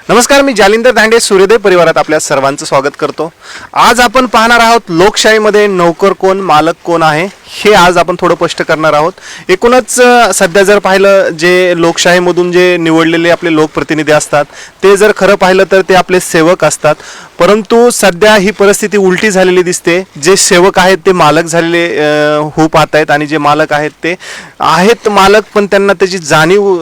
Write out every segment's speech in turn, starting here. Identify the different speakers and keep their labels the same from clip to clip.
Speaker 1: नमस्कार, मी जालिंदर दांडे सूर्योदय परिवारात आपल्या सर्वांचं स्वागत करतो। आज आपण पाहणार आहोत लोकशाहीमध्ये नोकर कोण मालक कोण आहे हे आज आपण थोडं स्पष्ट करणार आहोत। एकूणच सध्या जर पाहिलं जे लोकशाहीमधून जे निवडलेले आपले लोकप्रतिनिधी असतात ते जर खरं पाहिलं तर ते आपले सेवक असतात, परंतु सध्या ही परिस्थिती उलटी झालेली दिसते। जे सेवक आहेत ते मालक झालेले होऊ पाहत आहेत आणि जे मालक आहेत ते आहेत मालक पण त्यांना त्याची जाणीव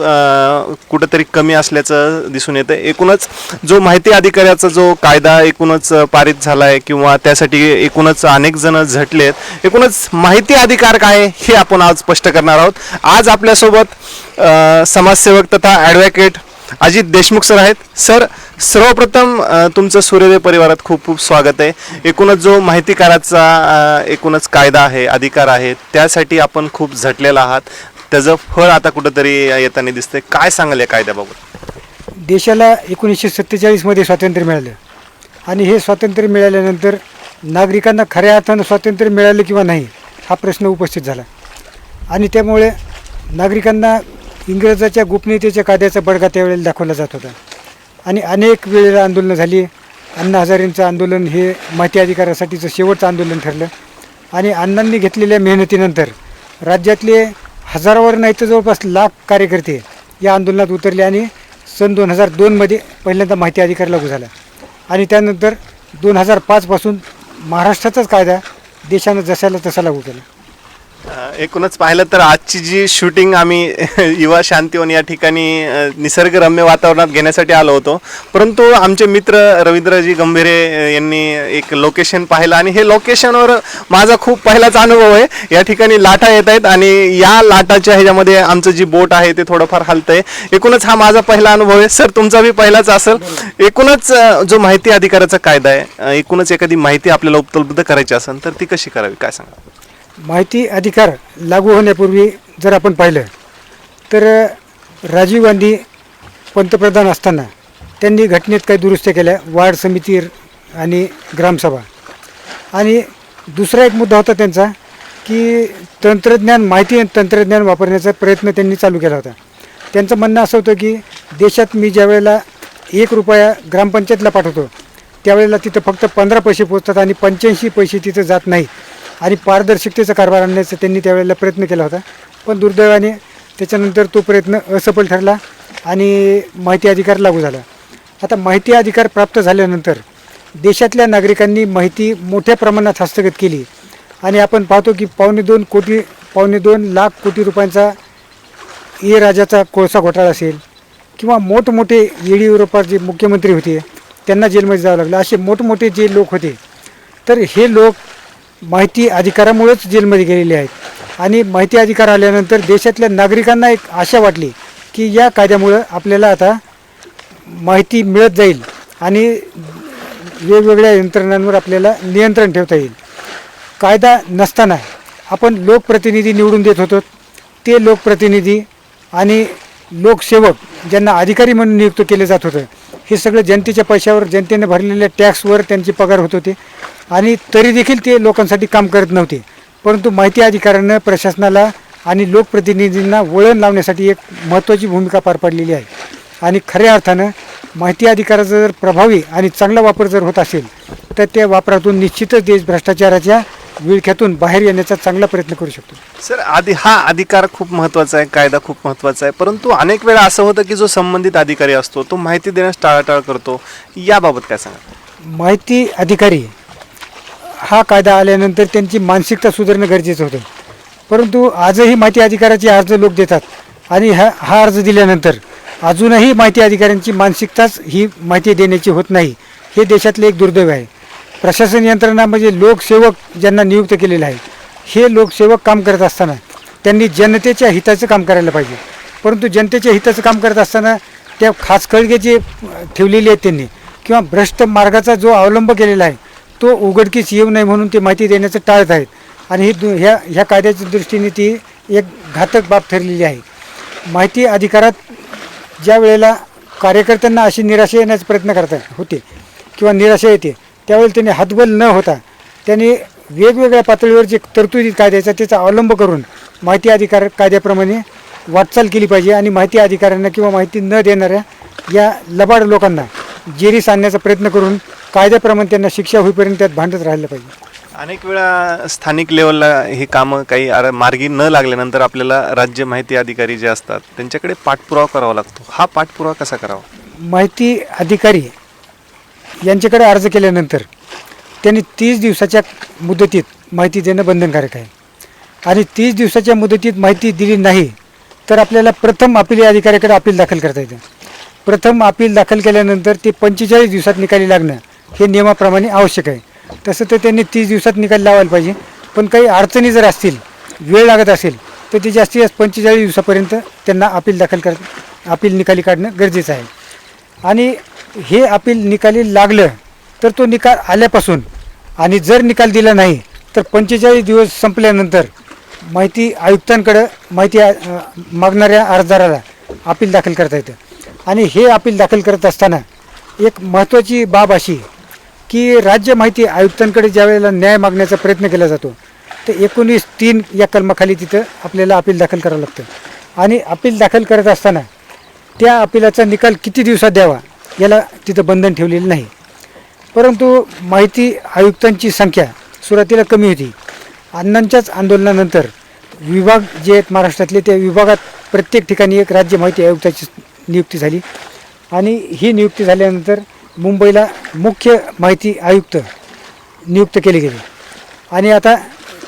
Speaker 1: कुठेतरी कमी असल्याचं दिसून येतं। एकूणच जो माहिती अधिकाराचा जो कायदा एकूणच पारित झाला आहे किंवा त्यासाठी एकूणच अनेक जण झटलेत, एकूणच माहिती अधिकार काय हे आपण आज स्पष्ट करणार आहोत। आज आपल्यासोबत समाजसेवक तथा ॲडव्होकेट अजित देशमुख सर आहेत। सर, सर्वप्रथम तुमचं सूर्योदय परिवारात खूप खूप स्वागत आहे। एकूणच जो माहितीकाराचा एकूणच कायदा आहे अधिकार आहे त्यासाठी आपण खूप झटलेला आहात, त्याचं फळ आता कुठंतरी येताना दिसतंय। काय सांगाल या कायद्याबाबत?
Speaker 2: देशाला 1947 मध्ये स्वातंत्र्य मिळालं आणि हे स्वातंत्र्य मिळाल्यानंतर नागरिकांना खऱ्या अर्थानं स्वातंत्र्य मिळालं किंवा नाही हा प्रश्न उपस्थित झाला आणि त्यामुळे नागरिकांना इंग्रजाच्या गोपनीयतेच्या कायद्याचा बडगा त्यावेळेला दाखवला जात होता आणि अनेक वेळेला आंदोलनं झाली। अण्णा हजारेंचं आंदोलन हे माहिती अधिकारासाठीचं शेवटचं आंदोलन ठरलं आणि अण्णांनी घेतलेल्या मेहनतीनंतर राज्यातले हजारावर नाही तर जवळपास लाख कार्यकर्ते या आंदोलनात उतरले आणि सन 2002 मध्ये पहिल्यांदा माहिती अधिकार लागू झाला आणि त्यानंतर 2005 पासून महाराष्ट्राचाच कायदा देशानं जशाला तसा लागू केला।
Speaker 1: एकूणच पाहिलं तर आजची जी शूटिंग आम्ही युवा शांतीवन या ठिकाणी निसर्गरम्य वातावरणात घेण्यासाठी आलो होतो, परंतु आमचे मित्र रवींद्रजी गंभीरे यांनी एक लोकेशन पाहिलं आणि हे लोकेशनवर माझा खूप पहिलाच अनुभव आहे। या ठिकाणी लाटा येत आहेत आणि या लाटाच्या ह्याच्यामध्ये आमचं जी बोट आहे ते थोडंफार हलतंय। एकूणच हा माझा पहिला अनुभव आहे। सर, तुमचा बी पहिलाच असेल। एकूणच जो माहिती अधिकाराचा कायदा आहे, एकूणच एखादी माहिती आपल्याला उपलब्ध करायची असेल तर ती कशी करावी, काय सांगा?
Speaker 2: माहिती अधिकार लागू होण्यापूर्वी जर आपण पाहिलं तर राजीव गांधी पंतप्रधान असताना त्यांनी घटनेत काही दुरुस्त्या केल्या, वार्ड समिती आणि ग्रामसभा। आणि दुसरा एक मुद्दा होता त्यांचा की माहिती आणि तंत्रज्ञान वापरण्याचा प्रयत्न त्यांनी चालू केला होता। त्यांचं म्हणणं असं होतं की देशात मी ज्या वेळेला 1 रुपया ग्रामपंचायतला पाठवतो त्यावेळेला तिथं फक्त 15 पैसे पोचतात आणि 85 पैसे तिथं जात नाही आणि पारदर्शकतेचा कारभार आणण्याचा त्यांनी त्यावेळेला प्रयत्न केला होता, पण दुर्दैवाने त्याच्यानंतर तो प्रयत्न असफल ठरला आणि माहिती अधिकार लागू झाला। आता माहिती अधिकार प्राप्त झाल्यानंतर देशातल्या नागरिकांनी माहिती मोठ्या प्रमाणात हस्तगत केली आणि आपण पाहतो की 2.25 लाख कोटी रुपयांचा राजाचा कोळसा घोटाळा असेल किंवा मोठमोठे येडियुरप्पा जे मुख्यमंत्री होते त्यांना जेलमध्ये जावं लागलं, असे मोठमोठे जे लोक होते तर हे लोक माहिती अधिकारामुळेच जेलमध्ये गेलेले आहेत। आणि माहिती अधिकार आल्यानंतर देशातल्या नागरिकांना एक आशा वाटली की या कायद्यामुळं आपल्याला आता माहिती मिळत जाईल आणि वेगवेगळ्या यंत्रणांवर आपल्याला नियंत्रण ठेवता येईल। कायदा नसताना आपण लोकप्रतिनिधी निवडून देत होतो, ते लोकप्रतिनिधी आणि लोकसेवक ज्यांना अधिकारी म्हणून नियुक्त केले जात होतं हे सगळं जनतेच्या पैशावर जनतेने भरलेल्या टॅक्सवर त्यांचे पगार होत होते आणि तरी देखील ते लोकांसाठी काम करत नव्हते। परंतु माहिती अधिकारानं प्रशासनाला आणि लोकप्रतिनिधींना वळण लावण्यासाठी एक महत्त्वाची भूमिका पार पाडलेली आहे आणि खऱ्या अर्थानं माहिती अधिकाराचा जर प्रभावी आणि चांगला वापर जर होत असेल तर त्या वापरातून निश्चितच देश भ्रष्टाचाराच्या विळख्यातून बाहेर येण्याचा चांगला प्रयत्न करू शकतो।
Speaker 1: सर, हा अधिकार खूप महत्त्वाचा आहे, कायदा खूप महत्त्वाचा आहे, परंतु अनेक वेळा असं होतं की जो संबंधित अधिकारी असतो तो माहिती देण्यास टाळाटाळ करतो, याबाबत काय सांगा?
Speaker 2: माहिती अधिकारी हा कायदा आल्यानंतर त्यांची मानसिकता सुधारणं गरजेचं होतं, परंतु आजही माहिती अधिकाराचे अर्ज लोक देतात आणि हा अर्ज दिल्यानंतर अजूनही माहिती अधिकाऱ्यांची मानसिकताच ही माहिती देण्याची होत नाही, हे देशातले एक दुर्दैव आहे। प्रशासन यंत्रणा म्हणजे लोकसेवक ज्यांना नियुक्त केलेलं आहे हे लोकसेवक काम करत असताना त्यांनी जनतेच्या हिताचं काम करायला पाहिजे, परंतु जनतेच्या हिताचं काम करत असताना त्या खाचखळगे जे ठेवलेले आहेत त्यांनी किंवा भ्रष्ट मार्गाचा जो अवलंब केलेला आहे तो उघडकीस येऊ नये म्हणून ते माहिती देण्याचं टाळत आहेत आणि ह्या कायद्याच्या दृष्टीने ती एक घातक बाब ठरलेली आहे। माहिती अधिकारात ज्या वेळेला कार्यकर्त्यांना अशी निराशा येण्याचा प्रयत्न होते किंवा निराशा येते त्यावेळेला त्यांनी हातबल न होता त्यांनी वेगवेगळ्या पातळीवर जे तरतुदी कायद्याचा त्याचा अवलंब करून माहिती अधिकार कायद्याप्रमाणे वाटचाल केली पाहिजे आणि माहिती अधिकाऱ्यांना किंवा माहिती न देणाऱ्या या लबाड लोकांना जेरीस आणण्याचा प्रयत्न करून कायद्याप्रमाणे त्यांना शिक्षा होईपर्यंत त्यात भांडत राहिलं पाहिजे.
Speaker 1: अनेक वेळा स्थानिक लेवलला हे कामं काही मार्गी न लागल्यानंतर आपल्याला राज्य माहिती अधिकारी जे असतात त्यांच्याकडे पाठपुरावा करावा लागतो. हा पाठपुरावा कसा करावा?
Speaker 2: माहिती अधिकारी यांच्याकडे अर्ज केल्यानंतर त्यांनी 30 दिवसाच्या मुदतीत माहिती देणं बंधनकारक आहे. आणि 30 दिवसाच्या मुदतीत माहिती दिली नाही तर आपल्याला प्रथम अपील अधिकाऱ्याकडे अपील दाखल करता येतं. प्रथम अपील दाखल केल्यानंतर ते 45 दिवसात निकाली लागणं हे नियमाप्रमाणे आवश्यक आहे. तसं तर त्यांनी 30 दिवसात निकाल लावायला पाहिजे. पण काही अडचणी जर असतील, वेळ लागत असेल तर ते जास्तीत जास्त 45 दिवसापर्यंत त्यांना अपील निकाली काढणं गरजेचं आहे. आणि हे अपील निकाली लागलं तर तो निकाल आल्यापासून आणि जर निकाल दिला नाही तर 45 दिवस संपल्यानंतर माहिती आयुक्तांकडं मागणाऱ्या अर्जदाराला अपील दाखल करता येतं. आणि हे अपील दाखल करत असताना एक महत्त्वाची बाब अशी की राज्य माहिती आयुक्तांकडे ज्या वेळेला न्याय मागण्याचा प्रयत्न केला जातो तर 19(3) या कलमाखाली तिथं आपल्याला अपील दाखल करावं लागतं. आणि अपील दाखल करत असताना त्या अपीलाचा निकाल किती दिवसात द्यावा याला तिथं बंधन ठेवलेलं नाही. परंतु माहिती आयुक्तांची संख्या सुरुवातीला कमी होती. अण्णांच्याच आंदोलनानंतर विभाग जे आहेत महाराष्ट्रातले त्या विभागात प्रत्येक ठिकाणी एक राज्य माहिती आयुक्ताची नियुक्ती झाली. आणि ही नियुक्ती झाल्यानंतर मुंबईला मुख्य माहिती आयुक्त नियुक्त केले गेले. आणि आता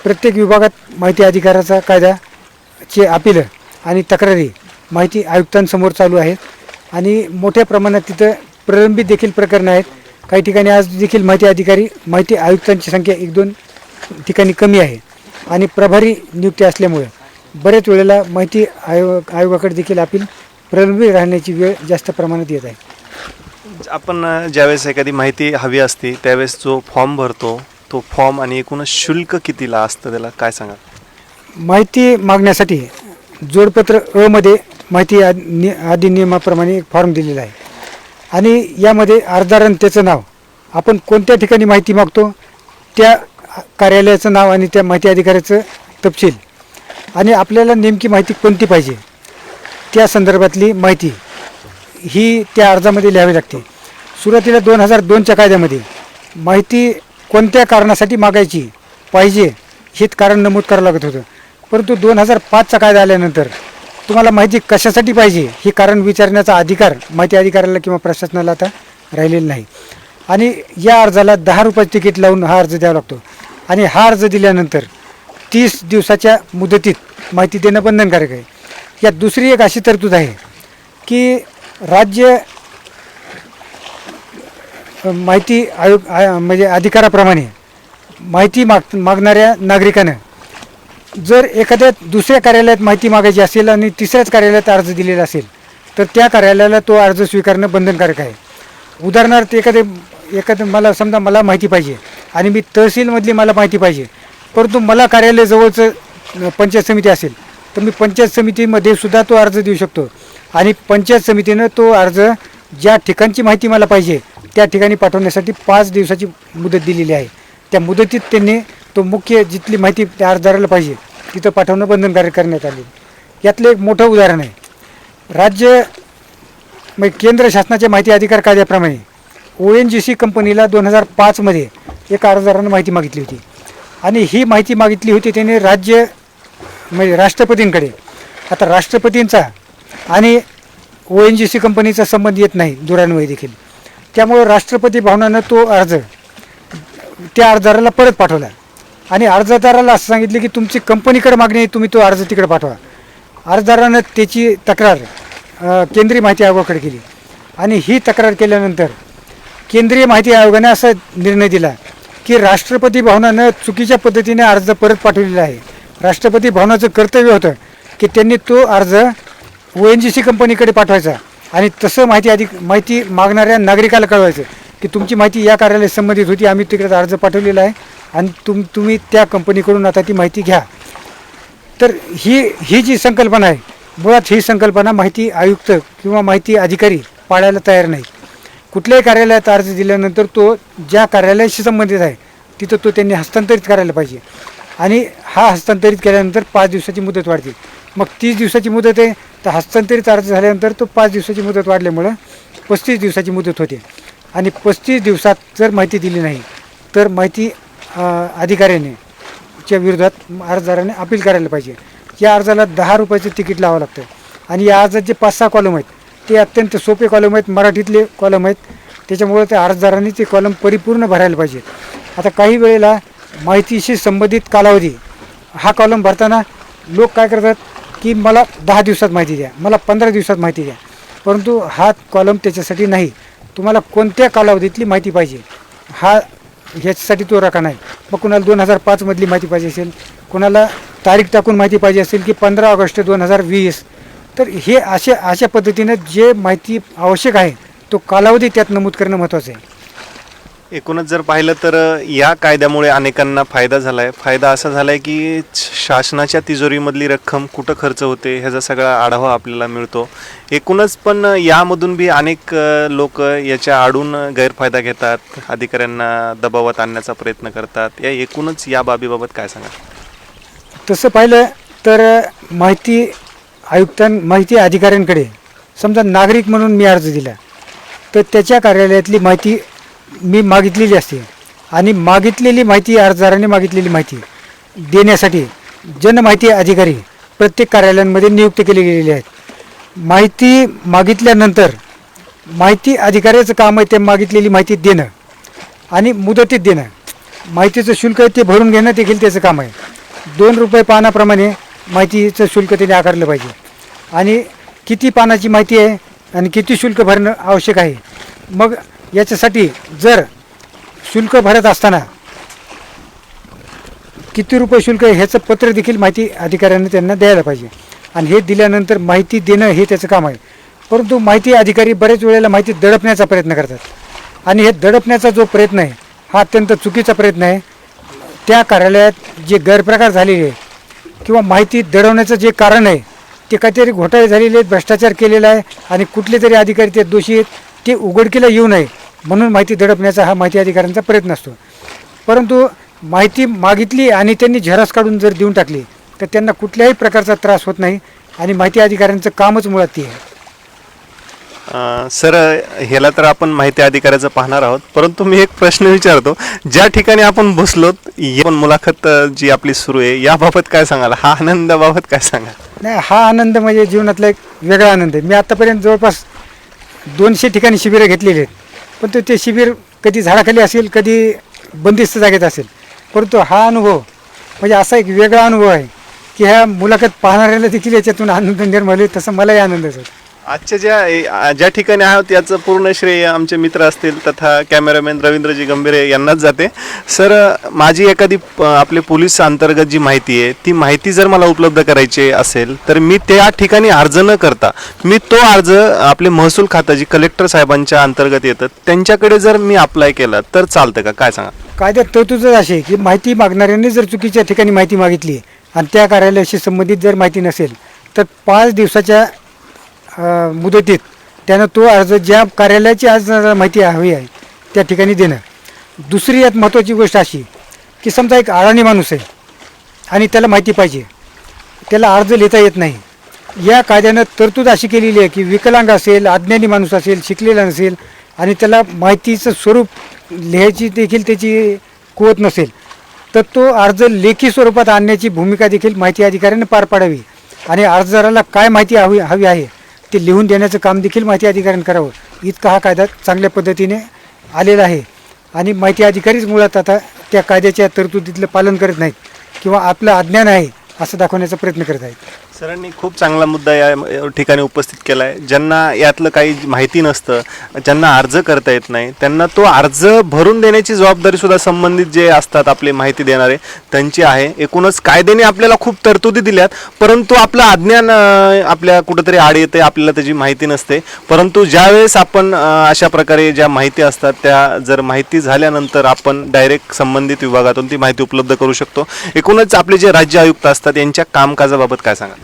Speaker 2: प्रत्येक विभागात माहिती अधिकाराचा कायद्याचे अपील आणि तक्रारी माहिती आयुक्तांसमोर चालू आहेत. आणि मोठ्या प्रमाणात तिथं प्रलंबित देखील प्रकरणं आहेत. काही ठिकाणी आज देखील माहिती आयुक्तांची संख्या 1-2 ठिकाणी कमी आहे. आणि प्रभारी नियुक्ती असल्यामुळे बऱ्याच वेळेला माहिती आयोगाकडे देखील अपील प्रलंबित राहण्याची वेळ जास्त प्रमाणात येत आहे.
Speaker 1: आपण ज्यावेळेस एखादी माहिती हवी असते त्यावेळेस जो फॉर्म भरतो तो फॉर्म आणि एकूणच शुल्क कितीला असतं त्याला काय सांगा?
Speaker 2: माहिती मागण्यासाठी जोडपत्र अ मध्ये माहिती अधिनियमाप्रमाणे एक फॉर्म दिलेला आहे. आणि यामध्ये अर्जदारानं त्याचं नाव, आपण कोणत्या ठिकाणी माहिती मागतो त्या कार्यालयाचं नाव आणि त्या माहिती अधिकाऱ्याचं तपशील आणि आपल्याला नेमकी माहिती कोणती पाहिजे त्या संदर्भातली माहिती ही त्या अर्जामध्ये लिहावी लागते. सुरुवातीला 2002च्या कायद्यामध्ये माहिती कोणत्या कारणासाठी मागायची पाहिजे हे कारण नमूद करावं लागत होतं. परंतु 2005चा कायदा आल्यानंतर तुम्हाला माहिती कशासाठी पाहिजे हे कारण विचारण्याचा अधिकार माहिती अधिकाऱ्याला किंवा प्रशासनाला आता राहिलेला नाही. आणि या अर्जाला 10 रुपये तिकीट लावून हा अर्ज द्यावा लागतो. आणि हा अर्ज दिल्यानंतर 30 दिवसाच्या मुदतीत माहिती देणं बंधनकारक आहे. यात दुसरी एक अशी तरतूद आहे की राज्य माहिती आयोग म्हणजे अधिकाराप्रमाणे माहिती मागणाऱ्या नागरिकानं जर एखाद्या दुसऱ्या कार्यालयात माहिती मागायची असेल आणि तिसऱ्याच कार्यालयात अर्ज दिलेला असेल तर त्या कार्यालयाला तो अर्ज स्वीकारणं बंधनकारक आहे. उदाहरणार्थ एखादं मला माहिती पाहिजे आणि मी तहसीलमधली मला माहिती पाहिजे, परंतु मला कार्यालय जवळचं पंचायत समिती असेल तर मी पंचायत समितीमध्ये सुद्धा तो अर्ज देऊ शकतो. आणि पंचायत समितीनं तो अर्ज ज्या ठिकाणची माहिती मला पाहिजे त्या ठिकाणी पाठवण्यासाठी 5 दिवसाची मुदत दिलेली आहे. त्या मुदतीत त्यांनी तो मुख्य जिथली माहिती त्या अर्जदाराला पाहिजे तिथं पाठवणं बंधनकारक करण्यात आले. यातलं एक मोठं उदाहरण आहे. राज्य केंद्र शासनाच्या माहिती अधिकार कायद्याप्रमाणे ONGC कंपनीला 2005मध्ये एका अर्जदारानं माहिती मागितली होती. आणि ही माहिती मागितली होती त्याने राष्ट्रपतींकडे. आता राष्ट्रपतींचा आणि ONGC कंपनीचा संबंध येत नाही दुरान्वये देखील. त्यामुळं राष्ट्रपती भवनानं तो अर्ज त्या अर्जदाराला परत पाठवला. आणि अर्जदाराला असं सांगितलं की तुमची कंपनीकडे मागणी आहे, तुम्ही तो अर्ज तिकडे पाठवा. अर्जदारानं त्याची तक्रार केंद्रीय माहिती आयोगाकडे केली. आणि ही तक्रार केल्यानंतर केंद्रीय माहिती आयोगाने असा निर्णय दिला की राष्ट्रपती भवनानं चुकीच्या पद्धतीने अर्ज परत पाठवलेला आहे. राष्ट्रपती भवनाचं कर्तव्य होतं की त्यांनी तो अर्ज ONGC कंपनीकडे पाठवायचा आणि तसं माहिती मागणाऱ्या नागरिकाला कळवायचं की तुमची माहिती या कार्यालयात संबंधित होती, आम्ही तिकडे अर्ज पाठवलेला आहे आणि तुम्ही त्या कंपनीकडून आता ती माहिती घ्या. तर ही जी संकल्पना आहे, मुळात ही संकल्पना माहिती आयुक्त किंवा माहिती अधिकारी पाळायला तयार नाही. कुठल्याही कार्यालयात अर्ज दिल्यानंतर तो ज्या कार्यालयाशी संबंधित आहे तिथं तो त्यांनी हस्तांतरित करायला पाहिजे. आणि हा हस्तांतरित केल्यानंतर 5 दिवसाची मुदत वाढते. मग 30 दिवसाची मुदत आहे, तर हस्तांतरित अर्ज झाल्यानंतर तो 5 दिवसाची मुदत वाढल्यामुळं 35 दिवसाची मुदत होते. आणि 35 दिवसात जर माहिती दिली नाही तर माहिती अधिकाऱ्याने च्या विरोधात अर्जदाराने अपील करायला पाहिजे. या अर्जाला 10 रुपयाचं तिकीट लावावं लागतं. आणि या अर्जात जे 5-6 कॉलम आहेत ते अत्यंत सोपे कॉलम आहेत, मराठीतले कॉलम आहेत. त्याच्यामुळे त्या अर्जदारांनी ते कॉलम परिपूर्ण भरायला पाहिजे. आता काही वेळेला माहितीशी संबंधित कालावधी हा कॉलम भरताना लोक काय करतात की मला 10 दिवसात माहिती द्या, मला 15 दिवसात माहिती द्या, परंतु हा कॉलम त्याच्यासाठी नाही. तुम्हाला कोणत्या कालावधीतली माहिती पाहिजे ह्याच्यासाठी तो रका नाही. मग कुणाला 2005मधली माहिती पाहिजे असेल, कुणाला तारीख टाकून माहिती पाहिजे असेल की 15 ऑगस्ट 2020. तर हे अशा पद्धतीनं जे माहिती आवश्यक आहे तो कालावधी त्यात नमूद करणं महत्त्वाचं आहे.
Speaker 1: एकूणच जर पाहिलं तर या कायद्यामुळे अनेकांना फायदा झाला आहे. फायदा असा झाला आहे की शासनाच्या तिजोरीमधली रक्कम कुठं खर्च होते ह्याचा सगळा आढावा आपल्याला मिळतो. एकूणच पण यामधून बी अनेक लोक याच्या आडून गैरफायदा घेतात, अधिकाऱ्यांना दबावात आणण्याचा प्रयत्न करतात. या एकूणच या बाबीबाबत काय सांगा?
Speaker 2: तसं पाहिलं तर माहिती अधिकाऱ्यांकडे समजा नागरिक म्हणून मी अर्ज दिला तर त्याच्या कार्यालयातली माहिती मी मागितलेली असते. आणि मागितलेली माहिती अर्जदाराने मागितलेली माहिती देण्यासाठी जनमाहिती अधिकारी प्रत्येक कार्यालयांमध्ये नियुक्त केले गेलेले आहेत. माहिती मागितल्यानंतर माहिती अधिकाऱ्याचं काम आहे ते मागितलेली माहिती देणं आणि मुदतीत देणं. माहितीचं शुल्क आहे ते भरून घेणं देखील त्याचं काम आहे. 2 रुपये पानाप्रमाणे माहितीचं शुल्क त्याने आकारलं पाहिजे. आणि किती पानाची माहिती आहे आणि किती शुल्क भरणं आवश्यक आहे. मग याच्यासाठी जर शुल्क भरत असताना किती रुपये शुल्क आहे ह्याचं पत्र देखील माहिती अधिकाऱ्यांनी त्यांना द्यायला पाहिजे. आणि हे दिल्यानंतर माहिती देणं हे त्याचं काम आहे. परंतु माहिती अधिकारी बरेच वेळेला माहिती दडपण्याचा प्रयत्न करतात. आणि हे दडपण्याचा जो प्रयत्न आहे हा अत्यंत चुकीचा प्रयत्न आहे. त्या कार्यालयात जे गैरप्रकार झालेले आहे किंवा माहिती दडवण्याचं जे कारण आहे ते काहीतरी घोटाळे झालेले आहेत, भ्रष्टाचार केलेला आहे आणि कुठले तरी अधिकारी ते दोषी आहेत ते उघडकीला येऊ नये म्हणून माहिती दडपण्याचा हा माहिती अधिकाऱ्यांचा प्रयत्न असतो. परंतु माहिती मागितली आणि त्यांनी झेरॉक्स काढून जर देऊन टाकली तर त्यांना कुठल्याही प्रकारचा त्रास होत नाही आणि माहिती अधिकाऱ्यांचं कामच मुळात ते आहे.
Speaker 1: सर, ह्याला तर आपण माहिती अधिकाऱ्याचं पाहणार आहोत, परंतु मी एक प्रश्न विचारतो. ज्या ठिकाणी आपण बसलोत पण मुलाखत जी आपली सुरू आहे याबाबत काय सांगाल? हा आनंदाबाबत काय सांगाल?
Speaker 2: नाही, हा आनंद म्हणजे जीवनातला एक वेगळा आनंद आहे. मी आत्तापर्यंत जवळपास 200 ठिकाणी शिबिरं घेतलेली आहेत, पण ते शिबिर कधी झाडाखाली असेल, कधी बंदिस्त जागेत असेल. परंतु हा अनुभव म्हणजे असा एक वेगळा अनुभव आहे की ह्या मुलाखत पाहणाऱ्याला देखील याच्यातून आनंद निर्माण होईल. तसं मलाही आनंदच होतो.
Speaker 1: आजच्या ज्या ठिकाणी आहोत याचं पूर्ण श्रेय आमचे मित्र असतील तथा कॅमेरामॅन रवींद्रजी गंभीरे यांनाच जाते. सर, माझी एखादी आपले पोलीस अंतर्गत जी माहिती आहे ती माहिती जर मला उपलब्ध करायची असेल तर मी त्या ठिकाणी अर्ज न करता मी तो अर्ज आपले महसूल खातं जी कलेक्टर साहेबांच्या अंतर्गत येतं त्यांच्याकडे जर मी अप्लाय केला तर चालतं का? काय सांगा?
Speaker 2: कायद्यात तरतूद अशी आहे की माहिती मागणाऱ्यांनी जर चुकीच्या ठिकाणी माहिती मागितली आणि त्या कार्यालयाशी संबंधित जर माहिती नसेल तर 5 दिवसाच्या मुदतीत त्यानं तो अर्ज ज्या कार्यालयाची आज माहिती हवी आहे त्या ठिकाणी देणं. दुसरी यात महत्त्वाची गोष्ट अशी की समजा एक अडाणी माणूस आहे आणि त्याला माहिती पाहिजे, त्याला अर्ज लिहिता येत नाही. या कायद्यानं तरतूद अशी केलेली आहे की विकलांग असेल, अज्ञानी माणूस असेल, शिकलेला नसेल आणि त्याला माहितीचं स्वरूप लिहायची देखील त्याची कुवत नसेल तर तो अर्ज लेखी स्वरूपात आणण्याची भूमिका देखील माहिती अधिकाऱ्याने पार पाडावी. आणि अर्जदाराला काय माहिती हवी आहे ते लिहून देण्याचं काम देखील माहिती अधिकाऱ्याने करावं. इतका हा कायदा चांगल्या पद्धतीने आलेला आहे. आणि माहिती अधिकारीच मुळात आता त्या कायद्याच्या तरतुदीतलं पालन करत नाहीत किंवा आपलं अज्ञान आहे असं दाखवण्याचा प्रयत्न करत आहेत.
Speaker 1: सरांनी खूप चांगला मुद्दा या ठिकाणी उपस्थित केला आहे. ज्यांना यातलं काही माहिती नसतं, ज्यांना अर्ज करता येत नाही, त्यांना तो अर्ज भरून देण्याची जबाबदारीसुद्धा संबंधित जे असतात आपले माहिती देणारे त्यांची आहे. एकूणच कायद्याने आपल्याला खूप तरतुदी दिल्यात, परंतु आपलं अज्ञान आपल्या कुठंतरी आड येते, आपल्याला त्याची माहिती नसते. परंतु ज्यावेळेस आपण अशा प्रकारे ज्या माहिती असतात त्या जर माहिती झाल्यानंतर आपण डायरेक्ट संबंधित विभागातून ती माहिती उपलब्ध करू शकतो. एकूणच आपले जे राज्य आयुक्त असतात यांच्या कामकाजाबाबत काय सांगाल?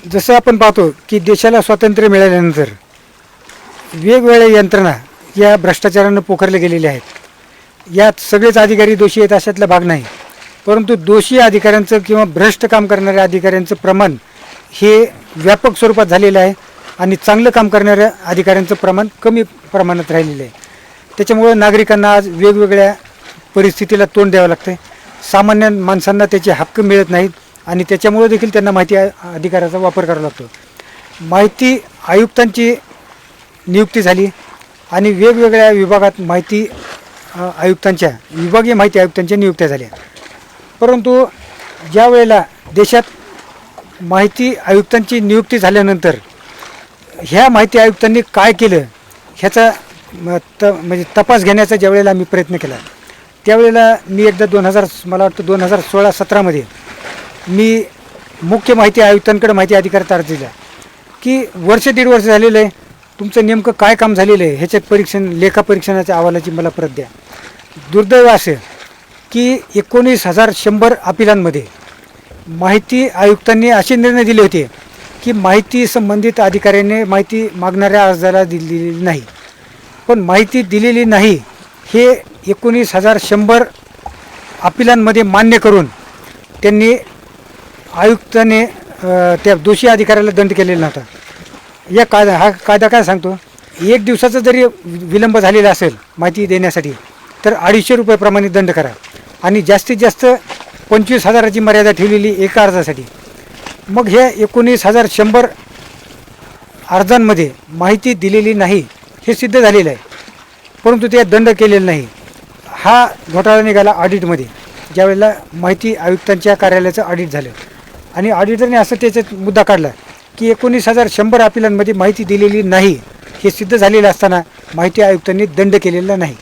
Speaker 2: जसं आपण पाहतो की देशाला स्वातंत्र्य मिळाल्यानंतर वेगवेगळ्या यंत्रणा या भ्रष्टाचारानं पोखरल्या गेलेल्या आहेत. यात सगळेच अधिकारी दोषी आहेत अशातला भाग नाही. परंतु दोषी अधिकाऱ्यांचं किंवा भ्रष्ट काम करणाऱ्या अधिकाऱ्यांचं प्रमाण हे व्यापक स्वरूपात झालेलं आहे आणि चांगलं काम करणाऱ्या अधिकाऱ्यांचं प्रमाण कमी प्रमाणात राहिलेलं आहे. त्याच्यामुळं नागरिकांना आज वेगवेगळ्या परिस्थितीला तोंड द्यावं लागतं. सामान्य माणसांना त्याचे हक्क मिळत नाहीत आणि त्याच्यामुळे देखील त्यांना माहिती अधिकाराचा वापर करावा लागतो. माहिती आयुक्तांची नियुक्ती झाली आणि वेगवेगळ्या विभागात माहिती आयुक्तांच्या विभागीय माहिती आयुक्तांच्या नियुक्त्या झाल्या. परंतु ज्या वेळेला देशात माहिती आयुक्तांची नियुक्ती झाल्यानंतर ह्या माहिती आयुक्तांनी काय केलं ह्याचा म्हणजे तपास घेण्याचा ज्या वेळेला आम्ही प्रयत्न केला त्यावेळेला मी एकदा मला वाटतं 2016-17मध्ये मी मुख्य माहिती आयुक्तांकडे माहिती अधिकारात अर्ज दिला की वर्ष दीड वर्ष झालेलं आहे, तुमचं नेमकं काय काम झालेलं आहे ह्याच्या लेखापरीक्षणाच्या अहवालाची मला प्रत द्या. दुर्दैव असं की 19,100 अपिलांमध्ये माहिती आयुक्तांनी असे निर्णय दिले होते की माहिती संबंधित अधिकाऱ्याने माहिती मागणाऱ्या अर्जाला दिलेली नाही. पण माहिती दिलेली नाही हे 19,100 अपिलांमध्ये मान्य करून त्यांनी आयुक्ताने त्या दोषी अधिकाऱ्याला दंड केलेला नव्हता. हा कायदा काय सांगतो, 1 दिवसाचा जरी विलंब झालेला असेल माहिती देण्यासाठी तर 250 रुपये प्रमाणे दंड करा आणि जास्तीत जास्त 25,000ची मर्यादा ठेवलेली एका अर्जासाठी. मग ह्या 19,100 अर्जांमध्ये माहिती दिलेली नाही हे सिद्ध झालेलं आहे, परंतु ते दंड केलेला नाही. हा घोटाळा निघाला ऑडिटमध्ये, ज्यावेळेला माहिती आयुक्तांच्या कार्यालयाचं ऑडिट झालं आणि ऑडिटरने असं त्याच्यात मुद्दा काढला की 19,100 अपिलांमध्ये माहिती दिलेली नाही हे सिद्ध झालेलं असताना माहिती आयुक्तांनी दंड केलेला नाही.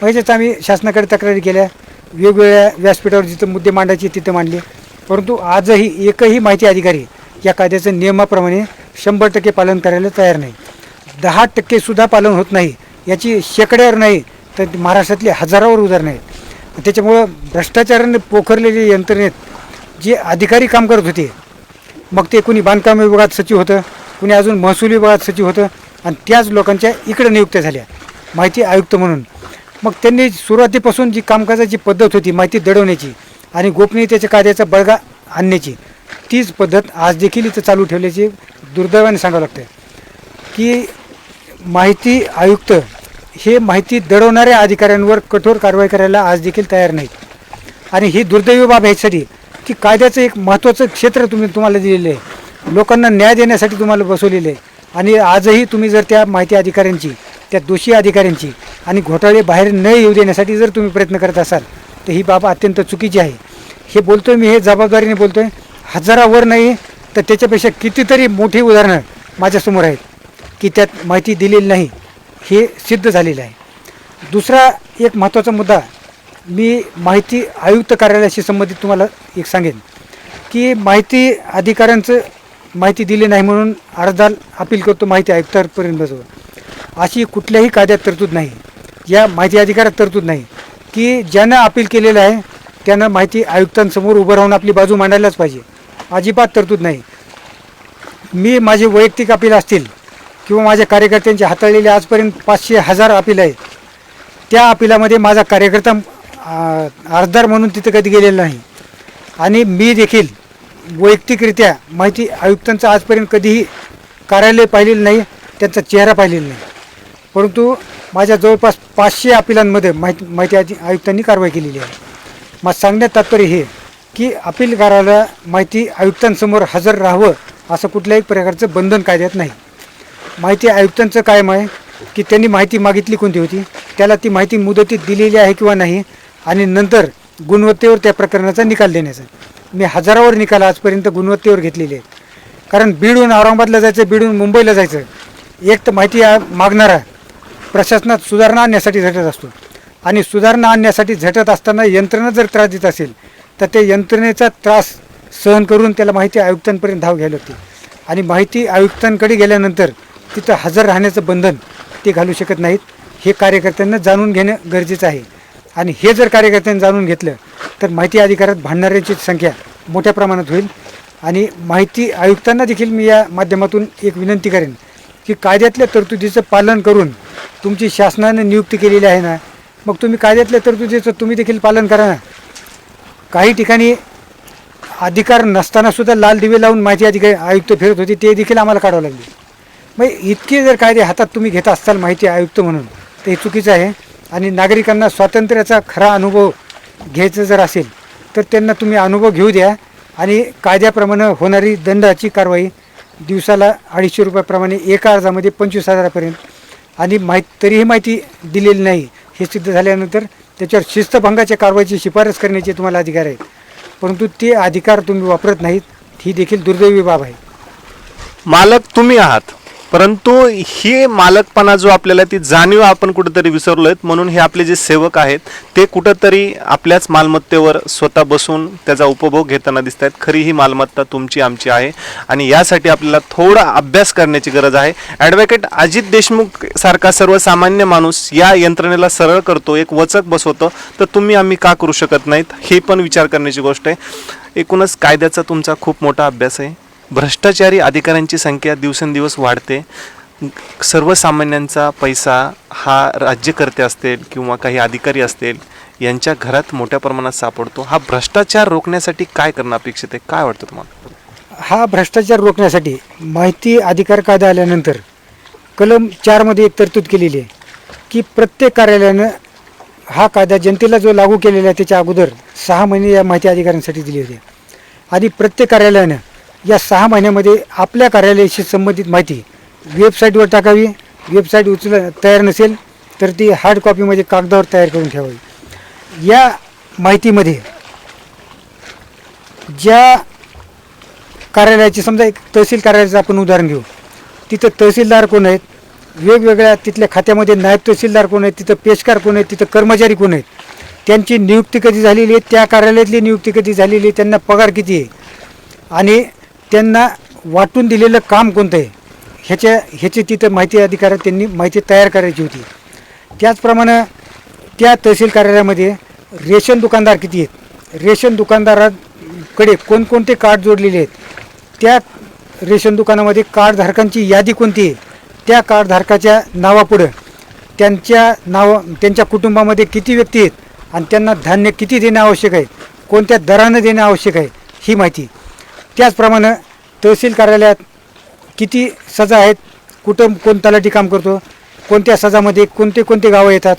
Speaker 2: ह्याच्यात आम्ही शासनाकडे तक्रारी केल्या, वेगवेगळ्या व्यासपीठावर जिथं मुद्दे मांडायचे तिथं मांडले, परंतु आजही एकही माहिती अधिकारी या कायद्याचं नियमाप्रमाणे 100% पालन करायला तयार नाही. 10% सुद्धा पालन होत नाही याची शेकड्यावर नाही तर महाराष्ट्रातले हजारावर उदाहरणं आहेत. त्याच्यामुळं भ्रष्टाचाराने पोखरलेले यंत्रणेत जे अधिकारी काम करत होते, मग ते कुणी बांधकाम विभागात सचिव होतं, कुणी अजून महसूल विभागात सचिव होतं आणि त्याच लोकांच्या इकडे नियुक्त्या झाल्या माहिती आयुक्त म्हणून. मग त्यांनी सुरुवातीपासून जी कामकाजाची पद्धत होती माहिती दडवण्याची आणि गोपनीयतेच्या कायद्याचा बळगा आणण्याची, तीच पद्धत आज देखील इथं चालू ठेवल्याची दुर्दैवाने सांगावं लागतं की माहिती आयुक्त हे माहिती दडवणाऱ्या अधिकाऱ्यांवर कठोर कारवाई करायला आज देखील तयार नाहीत. आणि ही दुर्दैवी बाब ह्यासाठी की कायद्याचं एक महत्त्वाचं क्षेत्र तुम्हाला दिलेलं आहे, लोकांना न्याय देण्यासाठी तुम्हाला बसवलेलं आहे आणि आजही तुम्ही जर त्या माहिती अधिकाऱ्यांची, त्या दोषी अधिकाऱ्यांची आणि घोटाळे बाहेर न येऊ देण्यासाठी जर तुम्ही प्रयत्न करत असाल तर ही बाब अत्यंत चुकीची आहे. हे बोलतोय मी, हे जबाबदारीने बोलतोय. हजारावर नाही तर त्याच्यापेक्षा कितीतरी मोठी उदाहरणं माझ्यासमोर आहेत की त्यात माहिती दिलेली नाही हे सिद्ध झालेलं आहे. दुसरा एक महत्त्वाचा मुद्दा मी माहिती आयुक्त कार्यालयाशी संबंधित तुम्हाला एक सांगेन की माहिती अधिकाऱ्यांचं माहिती दिली नाही म्हणून अर्जदार अपील करतो माहिती आयुक्तांपर्यंत बसवतो, अशी कुठल्याही कायद्यात तरतूद नाही, या माहिती अधिकारात तरतूद नाही की ज्यानं अपील केलेलं आहे त्यानं माहिती आयुक्तांसमोर उभं राहून आपली बाजू मांडायलाच पाहिजे. अजिबात तरतूद नाही. मी माझे वैयक्तिक अपील असतील किंवा माझ्या कार्यकर्त्यांचे हाताळलेले आजपर्यंत 500,000 अपील आहे, त्या अपिलामध्ये माझा कार्यकर्ता अर्जदार म्हणून तिथे कधी गेलेला नाही आणि मी देखील वैयक्तिकरित्या माहिती आयुक्तांचं आजपर्यंत कधीही कार्यालय पाहिलेलं नाही, त्यांचा चेहरा पाहिलेला नाही. परंतु माझ्या जवळपास 500 अपिलांमध्ये माहिती आयुक्तांनी कारवाई केलेली आहे. मग सांगण्यात तात्पर्य हे की अपीलकाराला माहिती आयुक्तांसमोर हजर राहावं असं कुठल्याही प्रकारचं बंधन कायद्यात नाही. माहिती आयुक्तांचं कायम आहे की त्यांनी माहिती मागितली कोणती होती, त्याला ती माहिती मुदतीत दिलेली आहे किंवा नाही आणि नंतर गुणवत्तेवर त्या प्रकरणाचा निकाल देण्याचा. मी हजारावर निकाल आजपर्यंत गुणवत्तेवर घेतलेले आहेत. कारण बीडहून औरंगाबादला जायचं, बीडहून मुंबईला जायचं, एक तर माहिती मागणारा प्रशासनात सुधारणा आणण्यासाठी झटत असतो आणि सुधारणा आणण्यासाठी झटत असताना यंत्रणा जर त्रास देत असेल तर त्या यंत्रणेचा त्रास सहन करून त्याला माहिती आयुक्तांपर्यंत धाव घ्यायला लागते आणि माहिती आयुक्तांकडे गेल्यानंतर तिथं हजर राहण्याचं बंधन ते घालू शकत नाहीत. हे कार्यकर्त्यांना जाणून घेणं गरजेचं आहे आणि हे जर कार्यकर्त्यांनी जाणून घेतलं तर माहिती अधिकारात भांडणाऱ्यांची संख्या मोठ्या प्रमाणात होईल. आणि माहिती आयुक्तांना देखील मी या माध्यमातून एक विनंती करेन की कायद्यातल्या तरतुदीचं पालन करून तुमची शासनाने नियुक्ती केलेली आहे ना, मग तुम्ही कायद्यातल्या तरतुदीचं तुम्ही देखील पालन करा ना. काही ठिकाणी अधिकार नसताना सुद्धा लाल दिवे लावून माहिती अधिकारी आयुक्त फिरत होते, ते देखील आम्हाला काढावं लागले. मग इतके जर कायदे हातात तुम्ही घेत असाल माहिती आयुक्त म्हणून, तर हे चुकीचं आहे. आणि नागरिकांना स्वातंत्र्याचा खरा अनुभव घ्यायचं जर असेल तर त्यांना तुम्ही अनुभव घेऊ द्या आणि कायद्याप्रमाणे होणारी दंडाची कारवाई दिवसाला 250 रुपयाप्रमाणे एका अर्जामध्ये 25,000पर्यंत, आणि तरीही माहिती दिलेली नाही हे सिद्ध झाल्यानंतर त्याच्यावर शिस्तभंगाच्या कारवाईची शिफारस करण्याचे तुम्हाला अधिकार आहेत. परंतु ते अधिकार तुम्ही वापरत नाहीत, ही देखील दुर्दैवी बाब आहे.
Speaker 1: मालक तुम्ही आहात, परंतु ही मालकपणा जो आपल्याला ती जाणीव आपण कुठेतरी विसरलोय. म्हणून हे आपले जे सेवक आहेत ते कुठेतरी आपल्याच मालमत्तेवर स्वतः बसून त्याचा उपभोग घेताना दिसत आहेत. खरी ही मालमत्ता तुमची आमची आहे आणि यासाठी आपल्याला थोडा अभ्यास करण्याची गरज आहे. ॲडव्होकेट अजित देशमुख सारखा सर्वसामान्य माणूस या यंत्रणेला सरळ करतो, एक वचक बसवतो, तर तुम्ही आम्ही का करू शकत नाहीत, हे पण विचार करण्याची गोष्ट आहे. एकूणच कायद्याचा तुमचा खूप मोठा अभ्यास आहे. भ्रष्टाचारी अधिकाऱ्यांची संख्या दिवसेंदिवस वाढते. सर्वसामान्यांचा पैसा हा राज्यकर्ते असतील किंवा काही अधिकारी असतील यांच्या घरात मोठ्या प्रमाणात सापडतो. हा भ्रष्टाचार रोखण्यासाठी काय करणं अपेक्षित आहे, काय वाटतं तुम्हाला?
Speaker 2: हा भ्रष्टाचार रोखण्यासाठी माहिती अधिकार कायदा आल्यानंतर कलम 4मध्ये एक तरतूद केलेली आहे की प्रत्येक कार्यालयानं हा कायदा जनतेला जो लागू केलेला आहे त्याच्या अगोदर 6 महिने या माहिती अधिकाऱ्यांसाठी दिले होते. आणि प्रत्येक कार्यालयानं या 6 महिन्यामध्ये आपल्या कार्यालयाशी संबंधित माहिती वेबसाईटवर टाकावी. वेबसाईट तयार नसेल तर ती हार्ड कॉपीमध्ये कागदावर तयार करून ठेवावी. या माहितीमध्ये ज्या कार्यालयाची, समजा एक तहसील कार्यालयाचं आपण उदाहरण घेऊ, तिथं तहसीलदार कोण आहेत, वेगवेगळ्या तिथल्या खात्यामध्ये नायब तहसीलदार कोण आहेत, तिथं पेशकार कोण आहेत, तिथं कर्मचारी कोण आहेत, त्यांची नियुक्ती कधी झालेली आहे, त्या कार्यालयातली नियुक्ती कधी झालेली आहे, त्यांना पगार किती आहे आणि त्यांना वाटून दिलेलं काम कोणतं आहे, ह्याची तिथं माहिती अधिकारात त्यांनी माहिती तयार करायची होती. त्याचप्रमाणे त्या तहसील कार्यालयामध्ये रेशन दुकानदार किती आहेत, रेशन दुकानदाराकडे कोणकोणते कार्ड जोडलेले आहेत, त्या रेशन दुकानामध्ये कार्डधारकांची यादी कोणती आहे, त्या कार्डधारकाच्या नावापुढं त्यांच्या कुटुंबामध्ये किती व्यक्ती आहेत आणि त्यांना धान्य किती देणं आवश्यक आहे, कोणत्या दरानं देणं आवश्यक आहे, ही माहिती. त्याचप्रमाणे तहसील कार्यालयात किती सजा आहेत, कुठं कोण तलाठी काम करतो, कोणत्या सजामध्ये कोणते कोणते गावं येतात,